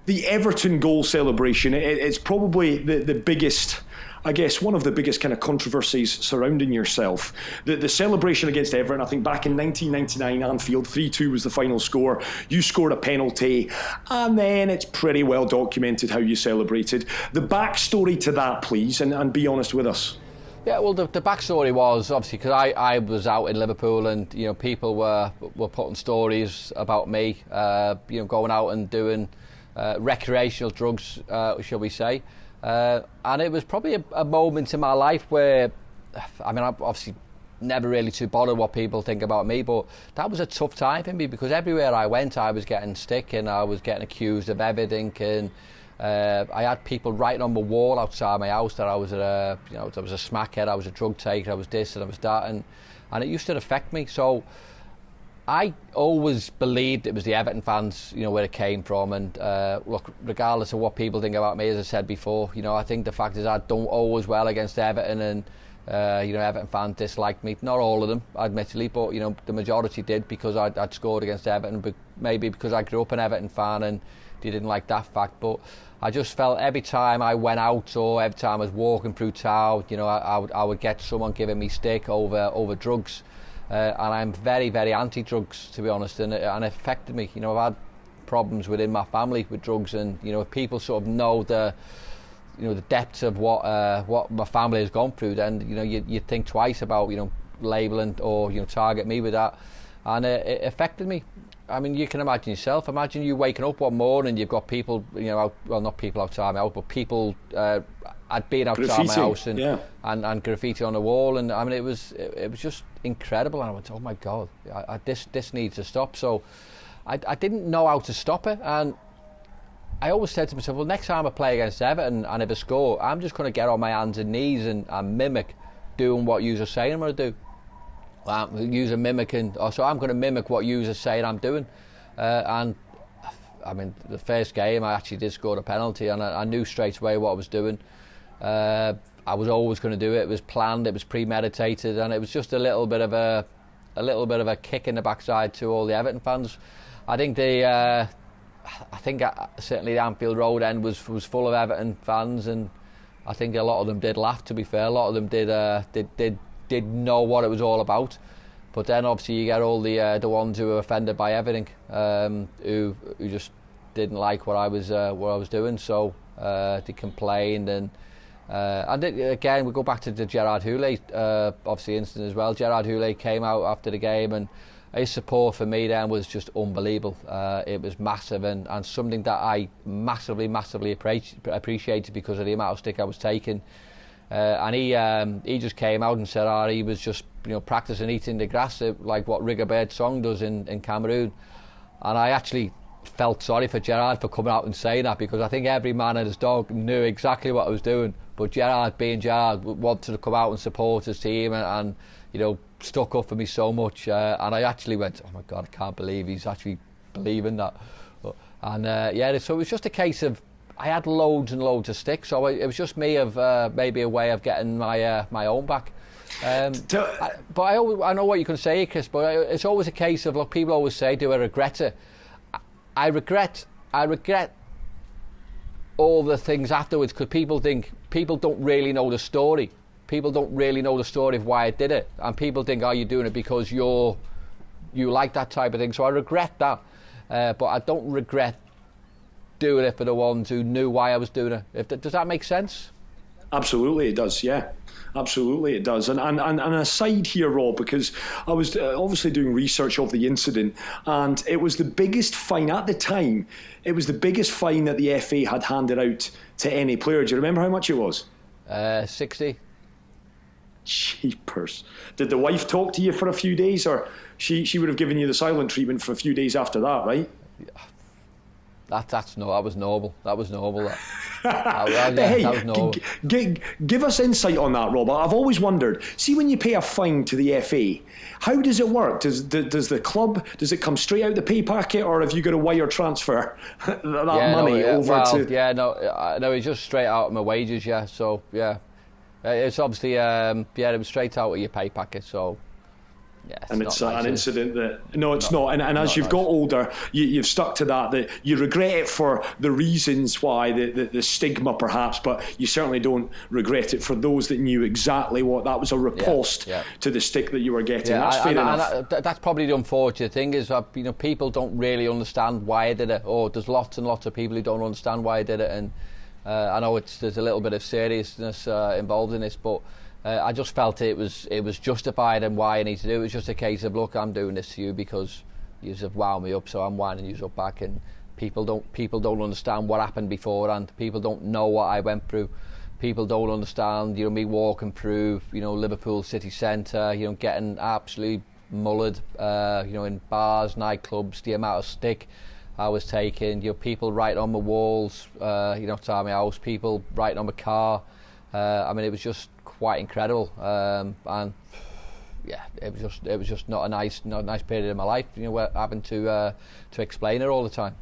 The Everton goal celebration, it's probably the biggest, I guess, one of the biggest kind of controversies surrounding yourself. The celebration against Everton, I think back in 1999, Anfield, 3-2 was the final score. You scored a penalty, and then it's pretty well documented how you celebrated. The backstory to that, please, and be honest with us. Yeah, well, the backstory was obviously because I was out in Liverpool, and people were putting stories about me, going out and doing recreational drugs, shall we say, and it was probably a moment in my life where, I mean, I'm obviously never really too bothered what people think about me, but that was a tough time for me because everywhere I went, I was getting stick and I was getting accused of everything, and I had people writing on the wall outside my house that I was I was a smackhead, I was a drug taker, I was this and I was that, and it used to affect me. So I always believed it was the Everton fans, where it came from. And look, regardless of what people think about me, as I said before, I think the fact is I don't always well against Everton, and Everton fans disliked me. Not all of them, admittedly, but the majority did because I'd scored against Everton, but maybe because I grew up an Everton fan and they didn't like that fact. But I just felt every time I went out or every time I was walking through town, I would get someone giving me stick over drugs. And I'm very, very anti-drugs, to be honest, and it affected me. I've had problems within my family with drugs, and if people sort of know the depths of what my family has gone through, then you think twice about labelling or target me with that, and it affected me. I mean, you can imagine yourself. Imagine you waking up one morning, you've got people, not people outside my house, but people I'd been outside my house and graffiti on the wall, and I mean, it was just incredible. And I went, oh my God, this needs to stop. So I didn't know how to stop it, and I always said to myself, well, next time I play against Everton and if I score, I'm just going to get on my hands and knees and mimic doing what you are saying I'm going to do. Use a mimicking, so I'm going to mimic what you are saying I'm doing. And I mean, the first game I actually did score a penalty, and I knew straight away what I was doing. I was always going to do it. It was planned, it was premeditated, and it was just a little bit of a kick in the backside to all the Everton fans. I think certainly the Anfield Road end was full of Everton fans, and I think a lot of them did laugh. To be fair, a lot of them did know what it was all about. But then obviously you get all the ones who were offended by everything, who just didn't like what I was doing. So they complained, and again we go back to the Gerard Houllier obviously incident as well. Gerard Houllier came out after the game, and his support for me then was just unbelievable. It was massive, and something that I massively appreciated because of the amount of stick I was taking. And he just came out and said he was just practicing eating the grass like what Rigobert Song does in Cameroon. And I actually felt sorry for Gerard for coming out and saying that, because I think every man and his dog knew exactly what I was doing, but Gerard, being Gerard, wanted to come out and support his team and stuck up for me so much, and I actually went, oh my God, I can't believe he's actually believing that. And so it was just a case of I had loads and loads of sticks, so it was just me of maybe a way of getting my own back. But I know what you're going to say, Chris, but it's always a case of, look, people always say, do I regret it? I regret all the things afterwards, because people don't really know the story. People don't really know the story of why I did it, and people think, you're doing it because you like that type of thing. So I regret that, but I don't regret doing it for the ones who knew why I was doing it. Does that make sense? Absolutely, it does. Yeah, absolutely, it does. And aside here, Rob, because I was obviously doing research of the incident, and it was the biggest fine at the time. It was the biggest fine that the FA had handed out to any player. Do you remember how much it was? 60. Jeepers. Did the wife talk to you for a few days, or she would have given you the silent treatment for a few days after that, right? That was normal. That was normal. Give us insight on that, Rob. I've always wondered. See, when you pay a fine to the FA, how does it work? Does the club, does it come straight out the pay packet, or have you got to wire transfer money over to? Yeah, no, it's just straight out of my wages. Yeah, so yeah, it's obviously it was straight out of your pay packet. So And it's an incident that it's not. And as you've got older, you've stuck to that you regret it for the reasons why, the stigma perhaps, but you certainly don't regret it for those that knew exactly what that was, a riposte to the stick that you were getting. That's fair enough. That's probably the unfortunate thing is that people don't really understand why I did it, or there's lots and lots of people who don't understand why I did it, and I know there's a little bit of seriousness involved in this, but I just felt it was justified and why I need to do it. It was just a case of, look, I'm doing this to you because you have wound me up, so I'm winding you up back. And people don't understand what happened before, and people don't know what I went through. People don't understand, me walking through, Liverpool city centre, getting absolutely mullered, in bars, nightclubs, the amount of stick I was taking. People writing on my walls, outside my house, people writing on my car. It was just quite incredible, and it was just not a nice period of my life, having to explain it all the time.